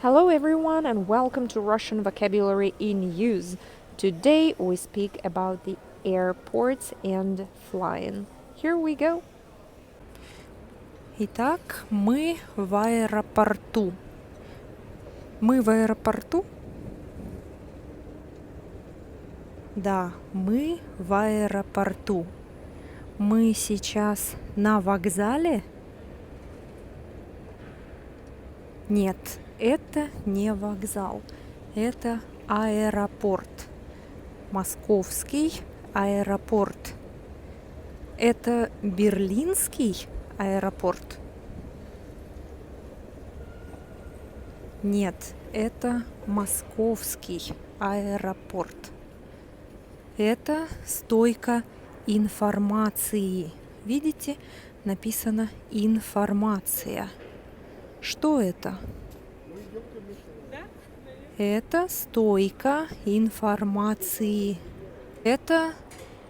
Hello everyone and welcome to Russian Vocabulary in Use. Today we speak about the airports and flying. Here we go. Итак, мы в аэропорту. Мы в аэропорту? Да, мы в аэропорту. Мы сейчас на вокзале? Нет, это не вокзал. Это аэропорт. Московский аэропорт. Это берлинский аэропорт? Нет, это московский аэропорт. Это стойка информации. Видите, написано информация. Что это? Это стойка информации. Это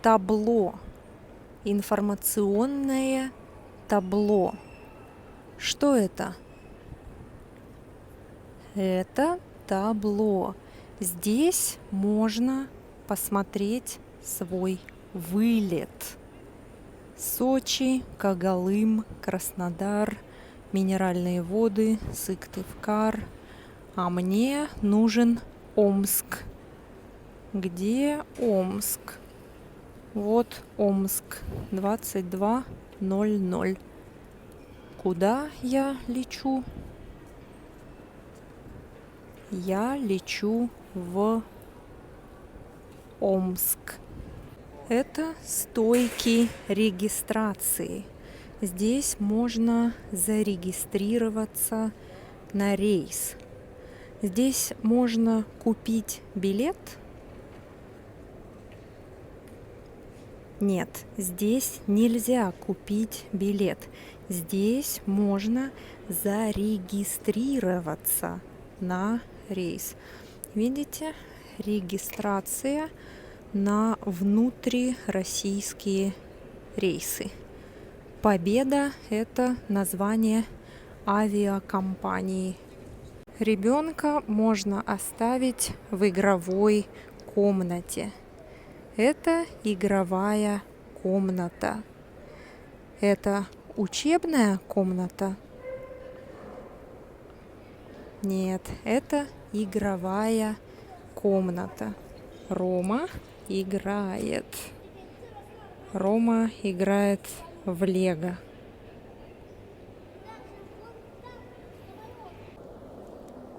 табло. Информационное табло. Что это? Это табло. Здесь можно посмотреть свой вылет. Сочи, Когалым, Краснодар, Минеральные воды, Сыктывкар. А мне нужен Омск. Где Омск? Вот Омск, 22:00. Куда я лечу? Я лечу в Омск. Это стойки регистрации. Здесь можно зарегистрироваться на рейс. Здесь можно купить билет. Нет, здесь нельзя купить билет. Здесь можно зарегистрироваться на рейс. Видите, регистрация на внутрироссийские рейсы. Победа – это название авиакомпании. Ребенка можно оставить в игровой комнате. Это игровая комната. Это учебная комната? Нет, это игровая комната. Рома играет. Рома играет в Лего.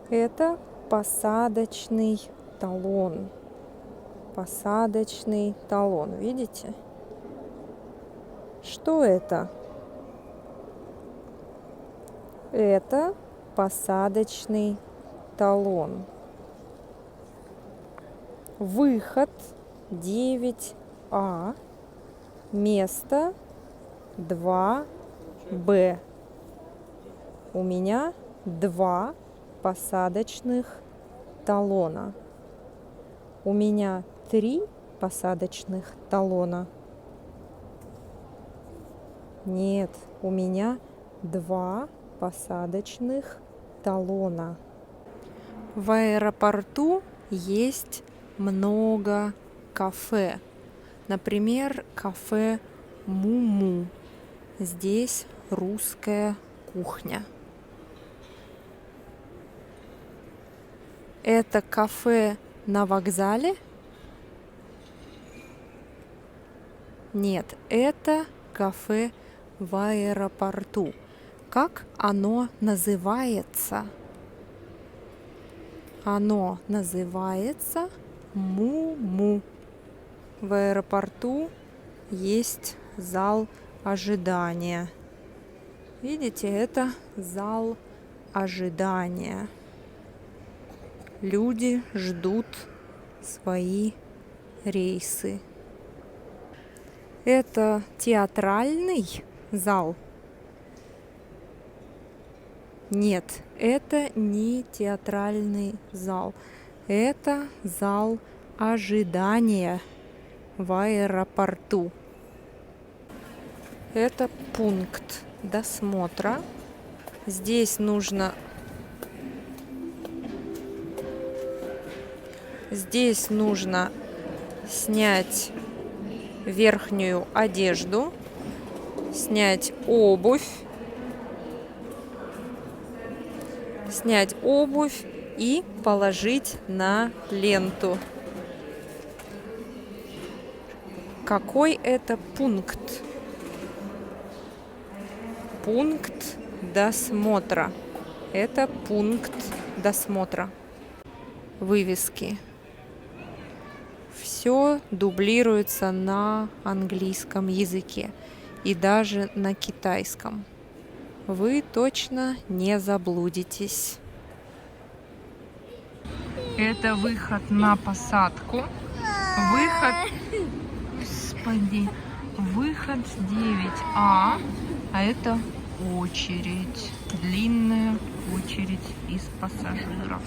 Это посадочный талон. Посадочный талон. Видите? Что это? Это посадочный талон. Выход 9А. Место 2Б. У меня 2 посадочных талона. У меня 3 посадочных талона. Нет, у меня 2 посадочных талона. В аэропорту есть много кафе. Например, кафе Муму. Здесь русская кухня. Это кафе на вокзале? Нет, это кафе в аэропорту. Как оно называется? Оно называется Муму. В аэропорту есть зал ожидания. Видите, это зал ожидания. Люди ждут свои рейсы. Это театральный зал? Нет, это не театральный зал. Это зал ожидания в аэропорту. Это пункт досмотра. Здесь нужно Здесь нужно снять верхнюю одежду, снять обувь и положить на ленту. Какой это пункт? Пункт досмотра. Это пункт досмотра. Вывески. Все дублируется на английском языке и даже на китайском. Вы точно не заблудитесь. Это выход на посадку. Выход 9А, а это очередь, длинная очередь из пассажиров.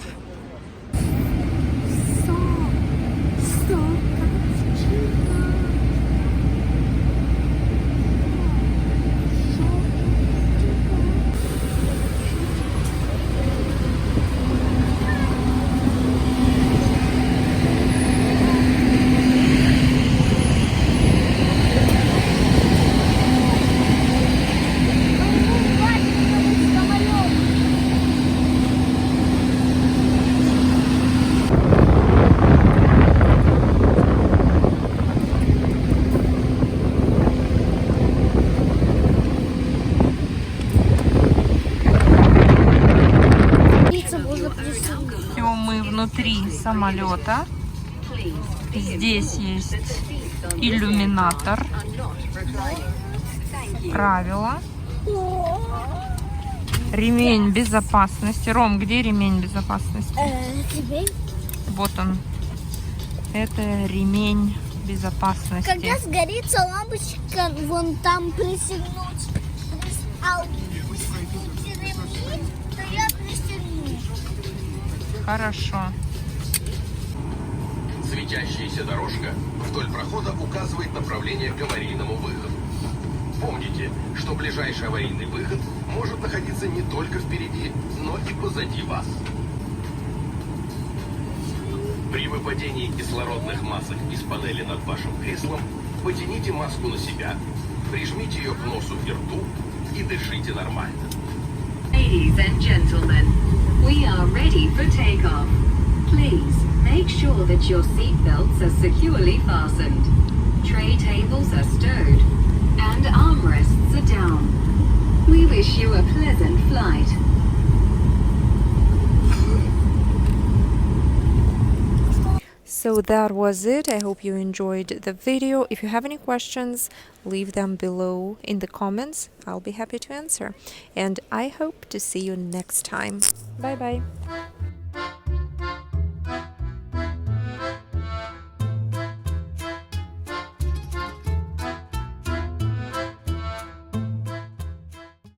Все, мы внутри самолета. Здесь есть иллюминатор, правила, ремень безопасности. Ром, где ремень безопасности? Вот он. Это ремень безопасности. Когда сгорится лампочка, вон там пристегнуть. А ремни, то я пристегну. Хорошо. Светящаяся дорожка вдоль прохода указывает направление к аварийному выходу. Помните, что ближайший аварийный выход может находиться не только впереди, но и позади вас. При выпадении кислородных масок из панели над вашим креслом потяните маску на себя, прижмите ее к носу и рту и дышите нормально. Ladies and gentlemen, we are ready for takeoff. Please make sure that your seat belts are securely fastened. Tray tables are stowed and armrests are down. We wish you a pleasant flight. So that was it. I hope you enjoyed the video. If you have any questions, leave them below in the comments. I'll be happy to answer. And I hope to see you next time. Bye bye.